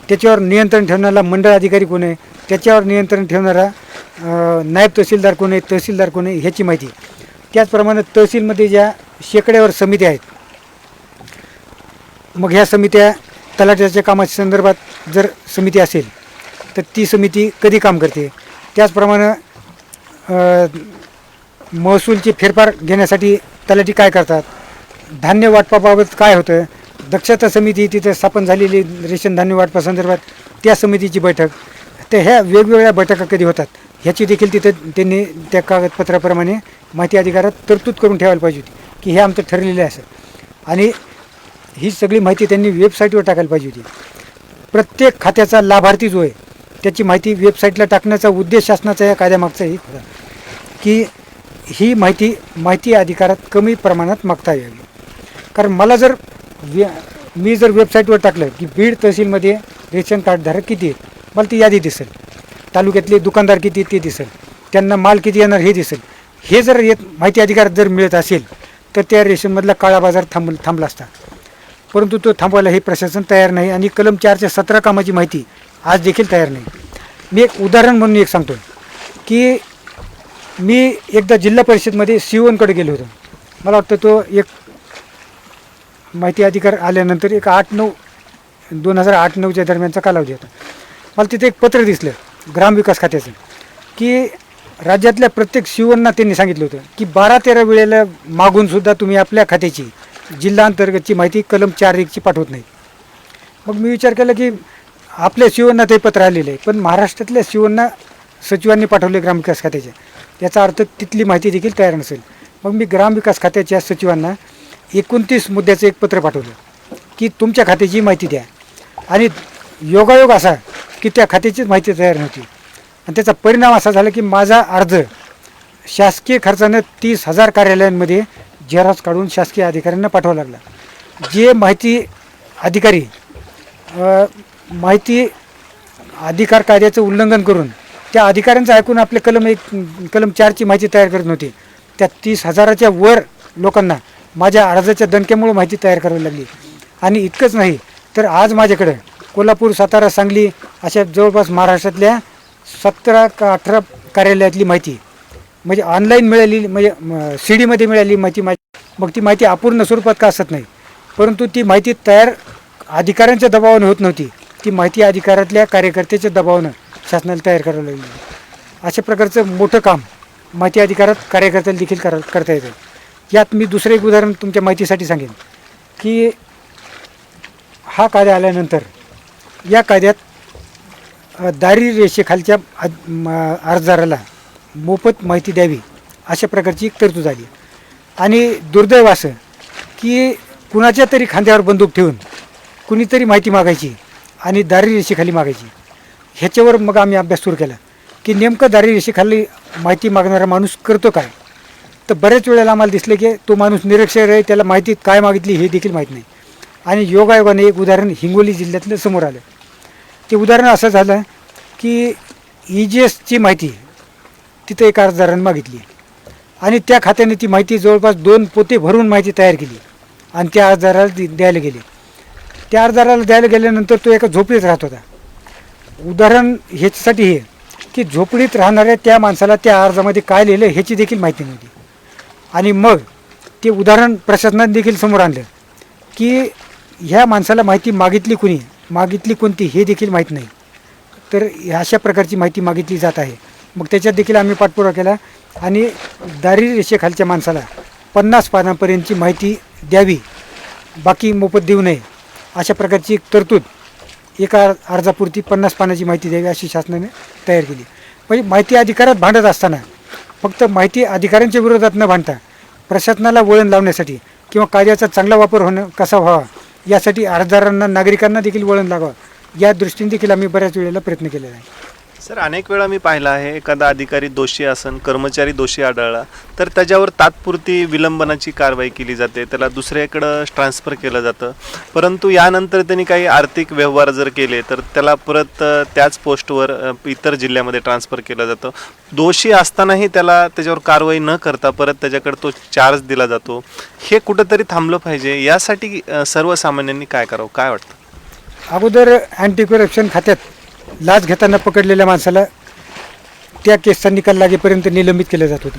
Speaker 2: त्याच्यावर नियंत्रण ठेवणारा मंडळ अधिकारी कोण आहे, त्याच्यावर नियंत्रण ठेवणारा नायब तहसीलदार कोण आहे, तहसीलदार कोण आहे, ह्याची माहिती. त्याचप्रमाणे तहसीलमध्ये ज्या शेकड्यावर समित्या आहेत, मग ह्या समित्या तलाठ्याच्या कामाच्या संदर्भात जर समिती असेल तर ती समिती कधी काम करते. त्याचप्रमाणे महसूलची फेरफार घेण्यासाठी तलाठी काय करतात, धान्य वाटपाबाबत काय होतं, दक्षता समिती तिथं स्थापन झालेली रेशन धान्य वाटपासंदर्भात त्या समितीची बैठक, तर ह्या वेगवेगळ्या बैठका कधी होतात ह्याची देखील तिथं त्यांनी त्या कागदपत्राप्रमाणे माहिती अधिकारात तरतूद करून ठेवायला पाहिजे होती की हे आमचं ठरलेलं आहे असं. आणि ही सगळी माहिती त्यांनी वेबसाईटवर टाकायला पाहिजे होती. प्रत्येक खात्याचा लाभार्थी जो आहे त्याची माहिती वेबसाईटला टाकण्याचा उद्देश शासनाचा या कायद्यामागचा ही होता की ही माहिती अधिकारात कमी प्रमाणात मागता यावी. कारण मला जर मी जर वेबसाईटवर टाकलं की बीड तहसीलमध्ये रेशन कार्डधारक किती आहेत, मला ती यादी दिसेल, तालुक्यातले दुकानदार किती ते दिसेल, त्यांना माल किती येणार हे दिसेल. हे जर माहिती अधिकारात जर मिळत असेल तर त्या रेशनमधला काळा बाजार थांबला असता. परंतु तो थांबवायला हे प्रशासन तयार नाही आणि कलम 4च्या 17 कामाची माहिती आज देखील तयार नाही. मी एक उदाहरण म्हणून एक सांगतो की मी एकदा जिल्हा परिषदमध्ये सीओनकडे गेलो होतो. मला वाटतं तो एक माहिती अधिकार आल्यानंतर एक 2008-09च्या दरम्यानचा कालावधी होता. मला तिथे एक पत्र दिसलं ग्रामविकास खात्याचं की राज्यातल्या प्रत्येक सीओना त्यांनी सांगितलं होतं की 12-13 वेळेला मागूनसुद्धा तुम्ही आपल्या खात्याची जिल्हाअंतर्गतची माहिती कलम 4(1) पाठवत नाही. मग मी विचार केला की आपल्या सीओना ते पत्र आलेलं आहे, पण महाराष्ट्रातल्या सीओना सचिवांनी पाठवले ग्रामविकास खात्याच्या, याचा अर्थ तिथली माहिती देखील तयार नसेल. मग मी ग्रामविकास खात्याच्या सचिवांना 29 मुद्द्याचं एक पत्र पाठवलं की तुमच्या खात्याची माहिती द्या. आणि योगायोग असा की त्या खात्याचीच माहिती तयार नव्हती आणि त्याचा परिणाम असा झाला की माझा अर्ज शासकीय खर्चानं 30,000 कार्यालयांमध्ये झेरॉक्स काढून शासकीय अधिकाऱ्यांना पाठवावा लागला. जे माहिती अधिकारी माहिती अधिकार कायद्याचं उल्लंघन करून त्या अधिकाऱ्यांचं ऐकून आपले कलम 4ची माहिती तयार करत नव्हती. त्या 30,000च्या वर लोकांना माझ्या अर्जाच्या दणक्यामुळे माहिती तयार करावी लागली. आणि इतकंच नाही तर आज माझ्याकडे कोल्हापूर, सातारा, सांगली अशा जवळपास महाराष्ट्रातल्या 17 का 18 कार्यालयातली माहिती म्हणजे ऑनलाईन मिळाली, म्हणजे CD मध्ये मिळाली माहिती. मग ती माहिती अपूर्ण स्वरूपात का असत नाही, परंतु ती माहिती तयार अधिकाऱ्यांच्या दबावाने होत नव्हती. ती माहिती अधिकारातल्या कार्यकर्त्याच्या दबावानं शासनाला तयार करावं लागली. अशा प्रकारचं मोठं काम माहिती अधिकारात कार्यकर्त्याला देखील करता येतं. यात मी दुसरं एक उदाहरण तुमच्या माहितीसाठी सांगेन की हा कायदा आल्यानंतर या कायद्यात दारिद्र्य रेषेखालच्या अर्जदाराला मोफत माहिती द्यावी अशा प्रकारची एक तरतूद आली. आणि दुर्दैव असं की कुणाच्या तरी खांद्यावर बंदूक ठेवून कुणीतरी माहिती मागायची आणि दारिद्र्य रेषेखाली मागायची. ह्याच्यावर मग आम्ही अभ्यास सुरू केला की नेमकं दारिद्र्य रेषेखाली माहिती मागणारा माणूस करतो काय. तर बऱ्याच वेळेला आम्हाला दिसलं की तो माणूस निरक्षर आहे, त्याला माहिती काय मागितली हे देखील माहीत नाही. आणि योगायोगाने एक उदाहरण हिंगोली जिल्ह्यातलं समोर आलं. ते उदाहरण असं झालं की EGSची माहिती तिथं एका अर्जदाराने मागितली आणि त्या खात्याने ती माहिती जवळपास 2 पोते भरून माहिती तयार केली आणि त्या अर्जदाराला द्यायला गेले. त्या अर्जदाराला द्यायला गेल्यानंतर तो एका झोपडीत राहत होता. उदाहरण ह्याच्यासाठी हे की झोपडीत राहणाऱ्या त्या माणसाला त्या अर्जामध्ये काय लिहिलं ह्याची देखील माहिती नव्हती. आणि मग ते उदाहरण प्रशासनाने देखील समोर आणलं की ह्या माणसाला माहिती मागितली कुणी, मागितली कोणती हे देखील माहीत नाही. तर अशा प्रकारची माहिती मागितली जात आहे. मग त्याच्यात देखील आम्ही पाठपुरावा केला आणि दारिद्र्य रेषेखालच्या माणसाला 50 पानापर्यंतची माहिती द्यावी, बाकी मोफत देऊ नये अशा प्रकारची एक तरतूद एका अर्जापुरती 50 पानाची माहिती द्यावी अशी शासनाने तयार केली. म्हणजे माहिती अधिकारात भांडत असताना फक्त माहिती अधिकाऱ्यांच्या विरोधात न भांडता प्रशासनाला वळण लावण्यासाठी किंवा कायद्याचा चांगला वापर होणं कसा व्हावा यासाठी अर्जदारांना, नागरिकांना देखील वळण लागावं या दृष्टीने देखील आम्ही बऱ्याच वेळेला प्रयत्न केलेला आहे.
Speaker 1: सर, अनेक वेळा मी पाहिलं आहे एखादा अधिकारी दोषी असन, कर्मचारी दोषी आढळला तर त्याच्यावर तात्पुरती विलंबनाची कारवाई केली जाते, त्याला दुसऱ्याकडं ट्रान्सफर केलं जातं. परंतु यानंतर त्यांनी काही आर्थिक व्यवहार जर केले तर त्याला परत त्याच पोस्टवर इतर जिल्ह्यामध्ये ट्रान्सफर केलं जातं. दोषी असतानाही त्याच्यावर कारवाई न करता परत त्याच्याकडे तो चार्ज दिला जातो. हे कुठंतरी थांबलं पाहिजे. यासाठी सर्वसामान्यांनी काय करावं, काय वाटतं?
Speaker 2: अगोदर अँटी करप्शन खात्यात लाच घेताना पकडलेल्या माणसाला त्या केसचा निकाल लागेपर्यंत निलंबित केलं जात होतं.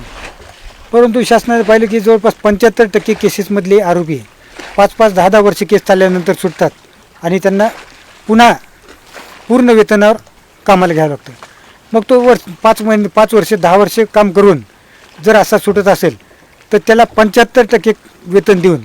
Speaker 2: परंतु शासनाने पाहिलं की जवळपास 75% केसेसमधले आरोपी 5-5, 10-10 वर्ष केस चालल्यानंतर सुटतात आणि त्यांना पुन्हा पूर्ण वेतनावर कामाला घ्यावं लागतं. मग तो 5 वर्ष 10 वर्ष काम करून जर असा सुटत असेल तर त्याला 75% वेतन देऊन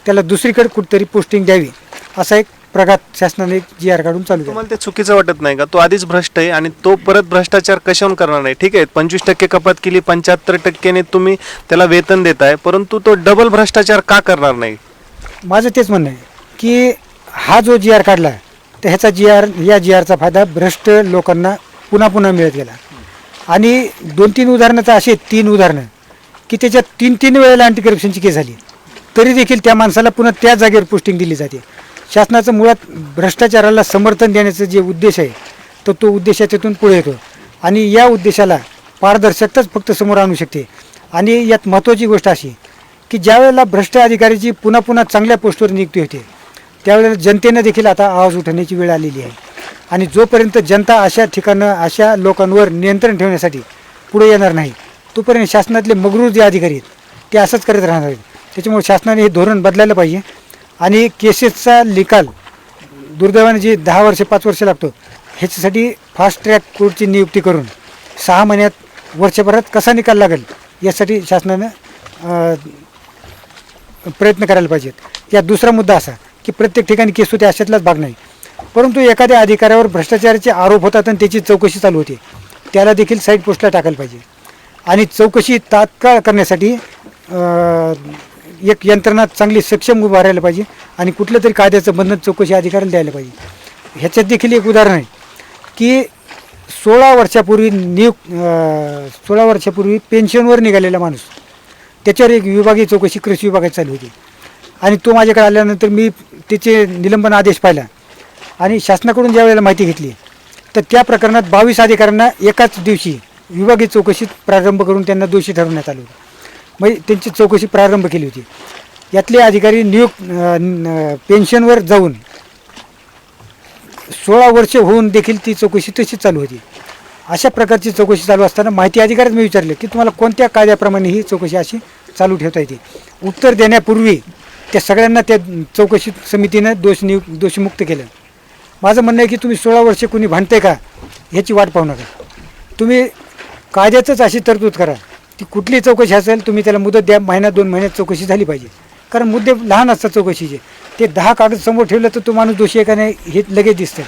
Speaker 2: त्याला दुसरीकडे कुठेतरी पोस्टिंग द्यावी असा एक प्रघात शासनाने GR काढून चालू केला.
Speaker 1: तुम्हाला ते चुकीचं वाटत नाही का? तो आधीच भ्रष्ट आहे आणि तो परत भ्रष्टाचार कशावरून करणार नाही. ठीक आहे, 25% कपात केली, 75% तुम्ही त्याला वेतन देताय, परंतु तो डबल भ्रष्टाचार का करणार नाही?
Speaker 2: माझं तेच म्हणणं आहे की हा जो GR काढला तर ह्याचा या GRचा फायदा भ्रष्ट लोकांना पुन्हा पुन्हा मिळत गेला. आणि 2-3 उदाहरणं तर असे 3 उदाहरणं की त्याच्यात 3-3 वेळेला अँटी करप्शनची केस झाली तरी देखील त्या माणसाला पुन्हा त्या जागेवर पोस्टिंग दिली जाते. शासनाचं मुळात भ्रष्टाचाराला समर्थन देण्याचं जे उद्देश आहे तर तो उद्देश याच्यातून पुढे येतो आणि या उद्देशाला पारदर्शकताच फक्त समोर आणू शकते. आणि यात महत्त्वाची गोष्ट अशी की ज्यावेळेला भ्रष्ट अधिकाऱ्याची पुन्हा पुन्हा चांगल्या पोस्टवर नियुक्ती होते त्यावेळेला जनतेनं देखील आता आवाज उठवण्याची वेळ आलेली आहे. आणि जोपर्यंत जनता अशा ठिकाणं, अशा लोकांवर नियंत्रण ठेवण्यासाठी पुढे येणार नाही तोपर्यंत शासनातले मगरूर जे अधिकारी आहेत ते असंच करत राहणार आहेत. त्याच्यामुळे शासनाने हे धोरण बदलायला पाहिजे. आणि केसेसचा निकाल दुर्दैवाने जे 10 वर्ष 5 वर्ष लागतो ह्याच्यासाठी फास्ट ट्रॅक कोर्टची नियुक्ती करून 6 महिन्यात, वर्षभरात कसा निकाल लागेल यासाठी शासनानं प्रयत्न करायला पाहिजेत. यात दुसरा मुद्दा असा की प्रत्येक ठिकाणी केस होते अशातलाच भाग नाही, परंतु एखाद्या अधिकाऱ्यावर भ्रष्टाचाराचे आरोप होतात आणि त्याची चौकशी चालू होते त्याला देखील साईड पोस्टला टाकायला पाहिजे. आणि चौकशी तात्काळ करण्यासाठी एक यंत्रणा चांगली सक्षम उभा राहायला पाहिजे आणि कुठलं तरी कायद्याचं बंधन चौकशी अधिकाऱ्याला द्यायला पाहिजे. ह्याच्यात देखील एक उदाहरण आहे की 16 वर्षापूर्वी पेन्शनवर निघालेला माणूस त्याच्यावर एक विभागीय चौकशी कृषी विभागात चालू होती आणि तो माझ्याकडे आल्यानंतर मी त्याचे निलंबन आदेश पाहिला आणि शासनाकडून ज्या वेळेला माहिती घेतली तर त्या प्रकरणात 22 अधिकाऱ्यांना एकाच दिवशी विभागीय चौकशीत प्रारंभ करून त्यांना दोषी ठरवण्यात आलं होतं. म्हणजे त्यांची चौकशी प्रारंभ केली होती. यातले अधिकारी पेन्शनवर जाऊन 16 वर्ष होऊन देखील ती चौकशी तशीच चालू होती. अशा प्रकारची चौकशी चालू असताना माहिती अधिकारीच मी विचारले की तुम्हाला कोणत्या कायद्याप्रमाणे ही चौकशी अशी चालू ठेवता येते. उत्तर देण्यापूर्वी त्या सगळ्यांना त्या चौकशी समितीनं दोषमुक्त केलं. माझं म्हणणं आहे की तुम्ही 16 वर्ष कुणी भांडते का ह्याची वाट पाहू नका. तुम्ही कायद्यातच अशी तरतूद करा ती कुठली चौकशी असेल तुम्ही त्याला मुदत द्या, महिना 2 महिन्यात चौकशी झाली पाहिजे. कारण मुद्दे लहान असतात चौकशीचे. ते 10 कागद समोर ठेवलं तर तो माणूस दोषी आहे का नाही हे लगेच दिसतं.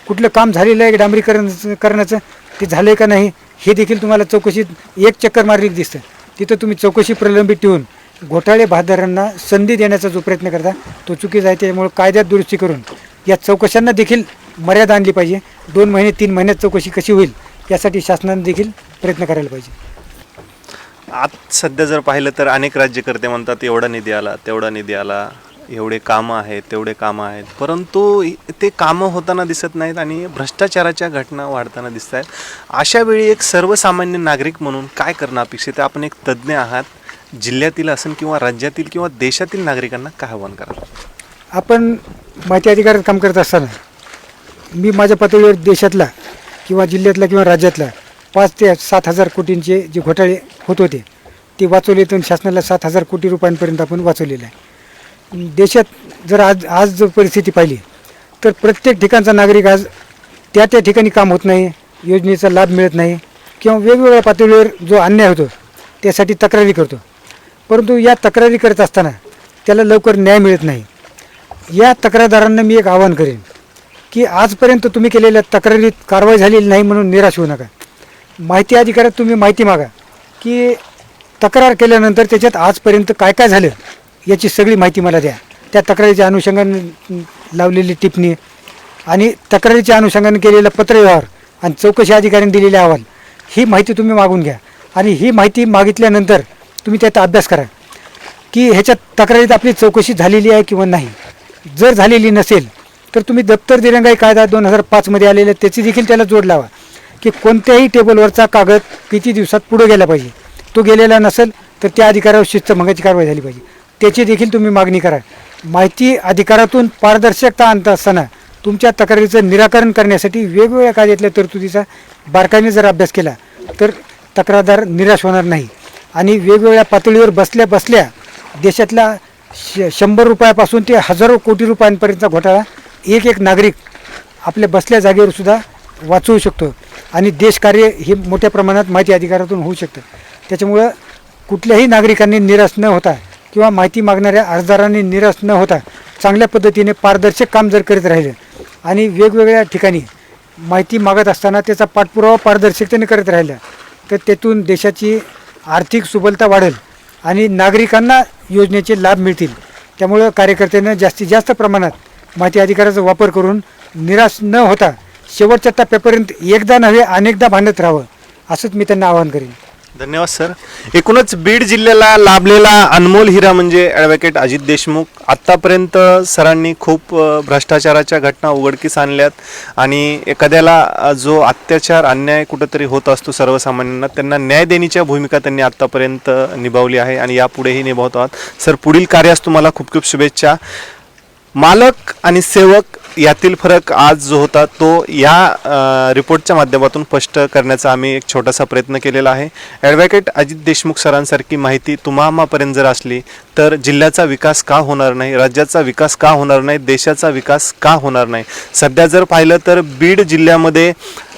Speaker 2: कुठलं काम झालेलं आहे करण्याचं ते झालं आहे का नाही हे देखील तुम्हाला चौकशीत एक चक्कर मारली दिसतं. तिथं तुम्ही चौकशी प्रलंबित ठेवून घोटाळे बहादरांना संधी देण्याचा जो प्रयत्न करता तो चुकीचा आहे. त्यामुळे कायद्यात दुरुस्ती करून या चौकशांना देखील मर्यादा आणली पाहिजे. 2 महिने 3 महिन्यात चौकशी कशी होईल यासाठी शासनाने देखील प्रयत्न करायला पाहिजे.
Speaker 1: आज सध्या जर पाहिलं तर अनेक राज्यकर्ते म्हणतात एवढा निधी आला, तेवढा निधी आला, एवढे कामं आहेत, तेवढे कामं आहेत, परंतु ते कामं होताना दिसत नाहीत आणि भ्रष्टाचाराच्या घटना वाढताना दिसत आहेत. अशा वेळी एक सर्वसामान्य नागरिक म्हणून काय करणं अपेक्षित आहे? आपण एक तज्ज्ञ आहात, जिल्ह्यातील असेल किंवा राज्यातील किंवा देशातील नागरिकांना काय आव्हान कराल?
Speaker 2: आपण माहिती अधिकारात काम करत असताना मी माझ्या पातळीवर देशातला किंवा जिल्ह्यातला किंवा राज्यातला 5 ते 7 हजार कोटींचे जे घोटाळे होत होते ते वाचवले. तर शासनाला 7,000 कोटी रुपयांपर्यंत आपण वाचवलेलं आहे. देशात जर आज जर परिस्थिती पाहिली तर प्रत्येक ठिकाणचा नागरिक आज त्या ठिकाणी काम होत नाही, योजनेचा लाभ मिळत नाही किंवा वेगवेगळ्या पातळीवर जो अन्याय होतो त्यासाठी तक्रारी करतो. परंतु या तक्रारी करत असताना त्याला लवकर न्याय मिळत नाही. या तक्रारदारांना मी एक आवाहन करेन की आजपर्यंत तुम्ही केलेल्या तक्रारीत कारवाई झालेली नाही म्हणून निराश होऊ नका. माहिती अधिकारात तुम्ही माहिती मागा की तक्रार केल्यानंतर त्याच्यात आजपर्यंत काय काय झालं याची सगळी माहिती मला द्या. त्या तक्रारीच्या अनुषंगाने लावलेली टिप्पणी आणि तक्रारीच्या अनुषंगाने केलेला पत्रव्यवहार आणि चौकशी अधिकाऱ्यांनी दिलेले अहवाल ही माहिती तुम्ही मागून घ्या. आणि ही माहिती मागितल्यानंतर तुम्ही त्याचा अभ्यास करा की ह्याच्यात तक्रारीत आपली चौकशी झालेली आहे किंवा नाही. जर झालेली नसेल तर तुम्ही दप्तर दिरंगाई कायदा 2005 आलेला त्याची देखील त्याला जोड लावा की कोणत्याही टेबलवरचा कागद किती दिवसात पुढे गेला पाहिजे. तो गेलेला नसेल तर त्या अधिकारावर शिस्तभंगाची कारवाई झाली पाहिजे. त्याची देखील तुम्ही मागणी करा. माहिती अधिकारातून पारदर्शकता आणत असताना तुमच्या तक्रारीचं निराकरण करण्यासाठी वेगवेगळ्या कायद्यातल्या तरतुदीचा बारकाईने जर अभ्यास केला तर तक्रारदार निराश होणार नाही. आणि वेगवेगळ्या पातळीवर बसल्या देशातला 100 रुपयापासून ते हजारो कोटी रुपयांपर्यंतचा घोटाळा एक नागरिक आपल्या बसल्या जागेवर सुद्धा वाचवू शकतो. आणि देशकार्य हे मोठ्या प्रमाणात माहिती अधिकारातून होऊ शकतं. त्याच्यामुळं कुठल्याही नागरिकांनी निराश न होता किंवा माहिती मागणाऱ्या अर्जदारांनी निराश न होता चांगल्या पद्धतीने पारदर्शक काम जर करीत राहिले आणि वेगवेगळ्या ठिकाणी माहिती मागत असताना त्याचा पाठपुरावा पारदर्शकतेने करत राहिला तर त्यातून देशाची आर्थिक सुबलता वाढेल आणि नागरिकांना योजनेचे लाभ मिळतील. त्यामुळं कार्यकर्त्यांना जास्तीत जास्त प्रमाणात माहिती अधिकाराचा वापर करून निराश न होता शेवटच्या टप्प्यापर्यंत एकदा नव्हे अनेकदा भांडत राहावं असंच मी त्यांना आवाहन करेन.
Speaker 1: धन्यवाद सर. एकूणच बीड जिल्ह्याला लाभलेला अनमोल हिरा म्हणजे ॲडव्होकेट अजित देशमुख. आत्तापर्यंत सरांनी खूप भ्रष्टाचाराच्या घटना उघडकीस आणल्यात आणि एखाद्याला जो अत्याचार अन्याय कुठंतरी होत असतो सर्वसामान्यांना त्यांना न्याय देण्याच्या भूमिका त्यांनी आत्तापर्यंत निभावली आहे आणि यापुढेही निभावत आहात. सर पुढील कार्यास तुम्हाला खूप खूप शुभेच्छा. मालक आणि सेवक यातील फरक आज जो होता तो या रिपोर्टच्या माध्यमातून स्पष्ट करण्याचा आम्ही एक छोटासा प्रयत्न केलेला आहे. ॲडव्होकेट अजित देशमुख सरांसारखी माहिती तुम्हापर्यंत जर असली तर जिल्ह्याचा विकास का होणार नाही, राज्याचा विकास का होणार नाही, देशाचा विकास का होणार नाही. सध्या जर पाहिलं तर बीड जिल्ह्यामध्ये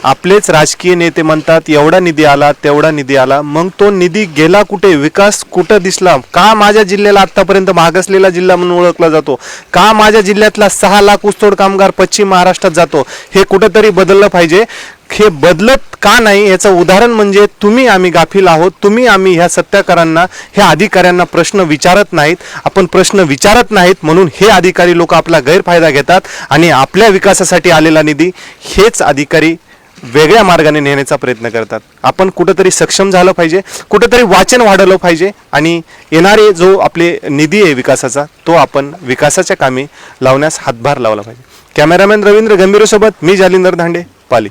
Speaker 1: आपलेच राजकीय नेते म्हणतात एवढा निधी आला, तेवढा निधी आला. मग तो निधी गेला कुठे, विकास कुठं दिसला? का माझ्या जिल्ह्याला आत्तापर्यंत मागासलेला जिल्हा म्हणून ओळखला जातो? का माझ्या जिल्ह्यातला 6 लाख ऊसतोड कामगार पश्चिम महाराष्ट्रात जातो? हे कुठंतरी बदललं पाहिजे. हे बदलत का नाही याचं उदाहरण म्हणजे तुम्ही आम्ही गाफील आहोत. तुम्ही आम्ही ह्या सत्ताकारांना, ह्या अधिकाऱ्यांना प्रश्न विचारत नाहीत. आपण प्रश्न विचारत नाहीत म्हणून हे अधिकारी लोक आपला गैरफायदा घेतात आणि आपल्या विकासासाठी आलेला निधी हेच अधिकारी वेगळ्या मार्गाने नेण्याचा प्रयत्न करतात. आपण कुठंतरी सक्षम झालं पाहिजे, कुठंतरी वाचन वाढवलं पाहिजे आणि येणारे जो आपले निधी आहे विकासाचा तो आपण विकासाच्या कामी लावण्यास हातभार लावला पाहिजे. कॅमेरामॅन रवींद्र गंभीरसोबत मी जालिंदर धांडे, पाली.